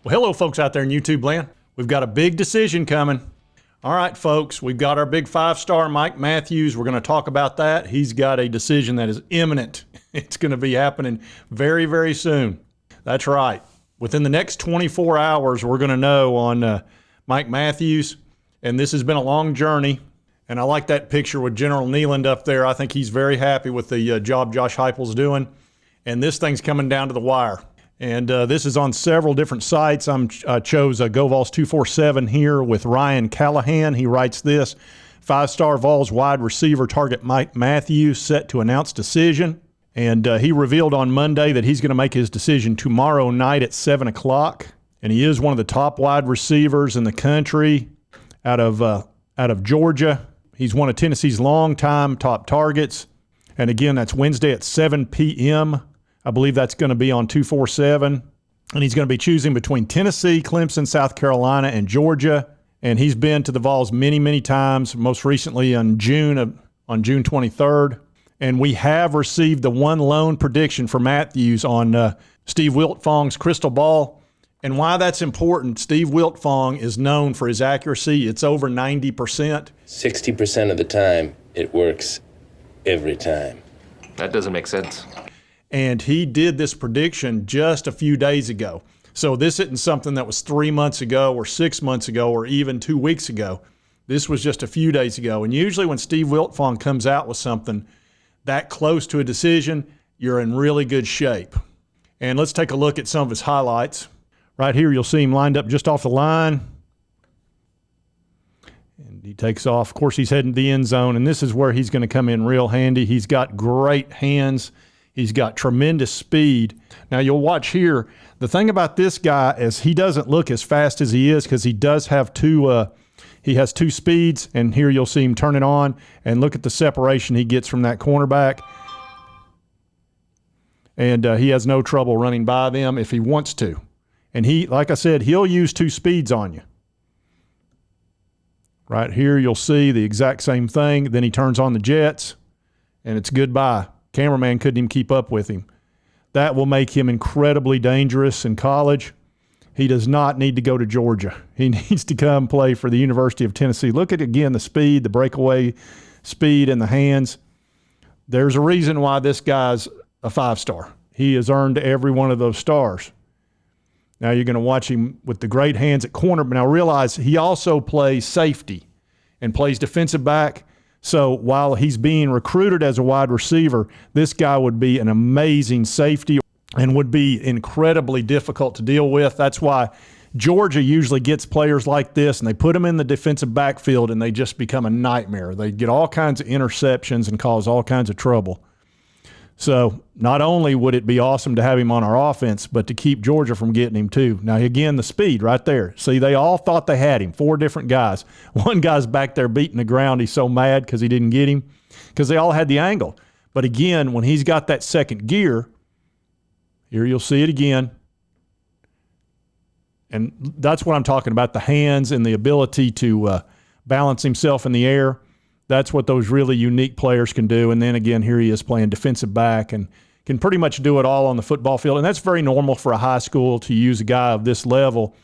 Well, hello, folks out there in YouTube land. We've got a big decision coming. All right, folks, we've got our big 5-star Mike Mathews. We're going to talk about that. He's got a decision that is imminent. It's going to be happening very, very soon. That's right. Within the next 24 hours, we're going to know on Mike Mathews. And this has been a long journey. And I like that picture with General Neeland up there. I think he's very happy with the job Josh Heupel's doing. And this thing's coming down to the wire. And this is on several different sites. I chose Vols 247 here with Ryan Callahan. He writes this: 5-star Vols wide receiver target Mike Mathews set to announce decision. And he revealed on Monday that he's going to make his decision tomorrow night at 7 o'clock. And he is one of the top wide receivers in the country out of Georgia. He's one of Tennessee's longtime top targets. And again, that's Wednesday at 7 p.m. I believe that's going to be on 247. And he's going to be choosing between Tennessee, Clemson, South Carolina, and Georgia. And he's been to the Vols many, many times, most recently on June 23rd. And we have received the one lone prediction for Mathews on Steve Wiltfong's crystal ball. And why that's important, Steve Wiltfong is known for his accuracy. It's over 90%. 60% of the time, it works every time. That doesn't make sense. And he did this prediction just a few days ago. So this isn't something that was 3 months ago or 6 months ago or even 2 weeks ago. This was just a few days ago. And usually when Steve Wiltfong comes out with something that close to a decision, you're in really good shape. And let's take a look at some of his highlights. Right here, you'll see him lined up just off the line. And he takes off. Of course, he's heading to the end zone, and this is where he's going to come in real handy. He's got great hands. He's got tremendous speed. Now, you'll watch here. The thing about this guy is he doesn't look as fast as he is because he does have he has two speeds, and here you'll see him turn it on, and look at the separation he gets from that cornerback. And he has no trouble running by them if he wants to. And he, like I said, he'll use two speeds on you. Right here, you'll see the exact same thing. Then he turns on the jets, and it's goodbye. Cameraman couldn't even keep up with him. That will make him incredibly dangerous in college. He does not need to go to Georgia. He needs to come play for the University of Tennessee. Look at, again, the speed, the breakaway speed in the hands. There's a reason why this guy's a 5-star. He has earned every one of those stars. Now you're going to watch him with the great hands at corner. But now realize he also plays safety and plays defensive back. So while he's being recruited as a wide receiver, this guy would be an amazing safety and would be incredibly difficult to deal with. That's why Georgia usually gets players like this, and they put them in the defensive backfield, and they just become a nightmare. They get all kinds of interceptions and cause all kinds of trouble. So not only would it be awesome to have him on our offense, but to keep Georgia from getting him too. Now, again, the speed right there. See, they all thought they had him, 4 different guys. One guy's back there beating the ground. He's so mad because he didn't get him because they all had the angle. But again, when he's got that second gear, here you'll see it again. And that's what I'm talking about, the hands and the ability to balance himself in the air. That's what those really unique players can do. And then again, here he is playing defensive back and can pretty much do it all on the football field. And that's very normal for a high school to use a guy of this level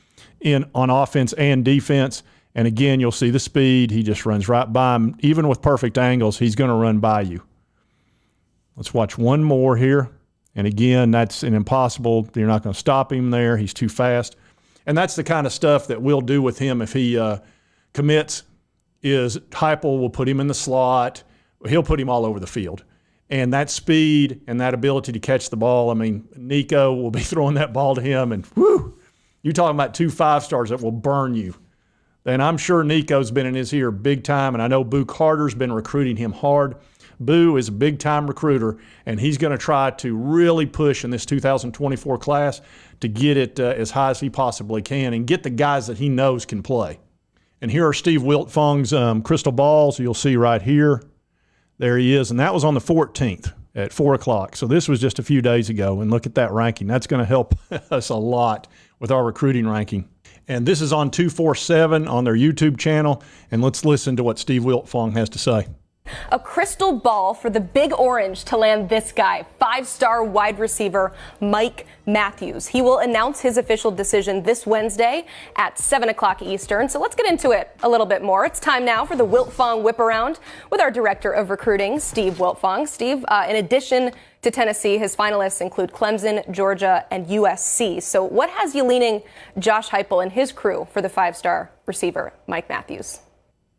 on offense and defense. And again, you'll see the speed. He just runs right by him. Even with perfect angles, he's going to run by you. Let's watch one more here. And again, that's an impossible. You're not going to stop him there. He's too fast. And that's the kind of stuff that we'll do with him if he commits. Is Heupel will put him in the slot. He'll put him all over the field. And that speed and that ability to catch the ball, I mean, Nico will be throwing that ball to him, and whoo, you're talking about 2 5-stars that will burn you. And I'm sure Nico's been in his ear big time, and I know Boo Carter's been recruiting him hard. Boo is a big-time recruiter, and he's going to try to really push in this 2024 class to get it as high as he possibly can and get the guys that he knows can play. And here are Steve Wiltfong's crystal balls. You'll see right here. There he is. And that was on the 14th at 4 o'clock. So this was just a few days ago. And look at that ranking. That's going to help us a lot with our recruiting ranking. And this is on 247 on their YouTube channel. And let's listen to what Steve Wiltfong has to say. A crystal ball for the Big Orange to land this guy, 5-star wide receiver Mike Mathews. He will announce his official decision this Wednesday at 7 o'clock Eastern. So let's get into it a little bit more. It's time now for the Wiltfong Whip Around with our Director of Recruiting, Steve Wiltfong. Steve, in addition to Tennessee, his finalists include Clemson, Georgia, and USC. So what has you leaning Josh Heupel and his crew for the 5-star receiver, Mike Mathews?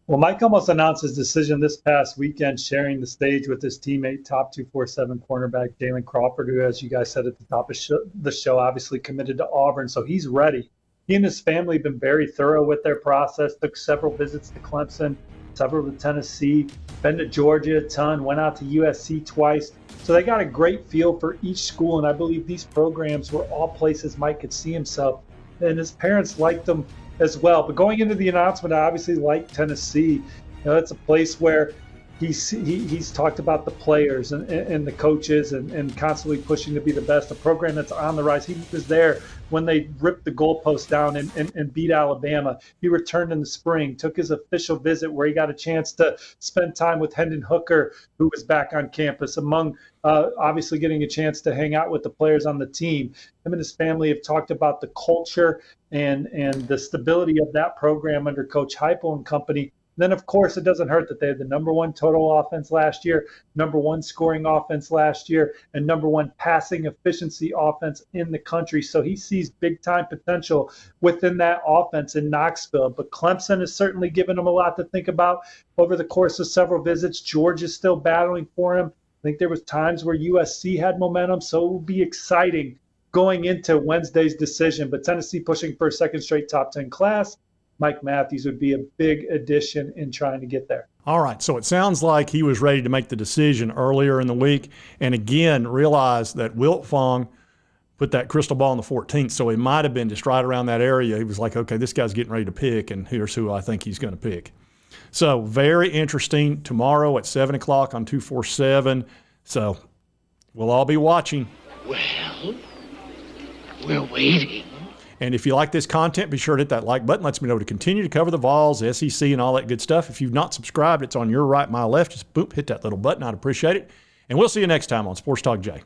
Well, Mike almost announced his decision this past weekend, sharing the stage with his teammate, top 247 cornerback Jalen Crawford, who, as you guys said at the top of the show, obviously committed to Auburn. So he's ready. He and his family have been very thorough with their process, took several visits to Clemson, several to Tennessee, been to Georgia a ton, went out to USC twice. So they got a great feel for each school, and I believe these programs were all places Mike could see himself. And his parents liked them as well. But going into the announcement, I obviously like Tennessee. It's a place where he's talked about the players and the coaches and constantly pushing to be the best, a program that's on the rise. He was there when they ripped the goalpost down and beat Alabama. He returned in the spring, took his official visit where he got a chance to spend time with Hendon Hooker, who was back on campus, among obviously getting a chance to hang out with the players on the team. Him and his family have talked about the culture and the stability of that program under Coach Heupel and company. Then, of course, it doesn't hurt that they had the #1 total offense last year, #1 scoring offense last year, and #1 passing efficiency offense in the country. So he sees big-time potential within that offense in Knoxville. But Clemson has certainly given him a lot to think about over the course of several visits. Georgia's still battling for him. I think there was times where USC had momentum, so it will be exciting going into Wednesday's decision. But Tennessee pushing for a second straight top 10 class. Mike Mathews would be a big addition in trying to get there. All right, so it sounds like he was ready to make the decision earlier in the week, and again realized that Wiltfong put that crystal ball on the 14th, so he might have been just right around that area. He was like, okay, this guy's getting ready to pick, and here's who I think he's going to pick. So very interesting tomorrow at 7 o'clock on 247. So we'll all be watching. Well, we're waiting. And if you like this content, be sure to hit that like button. Lets me know to continue to cover the Vols, SEC, and all that good stuff. If you've not subscribed, it's on your right, my left. Just boop, hit that little button. I'd appreciate it. And we'll see you next time on Sports Talk Jay.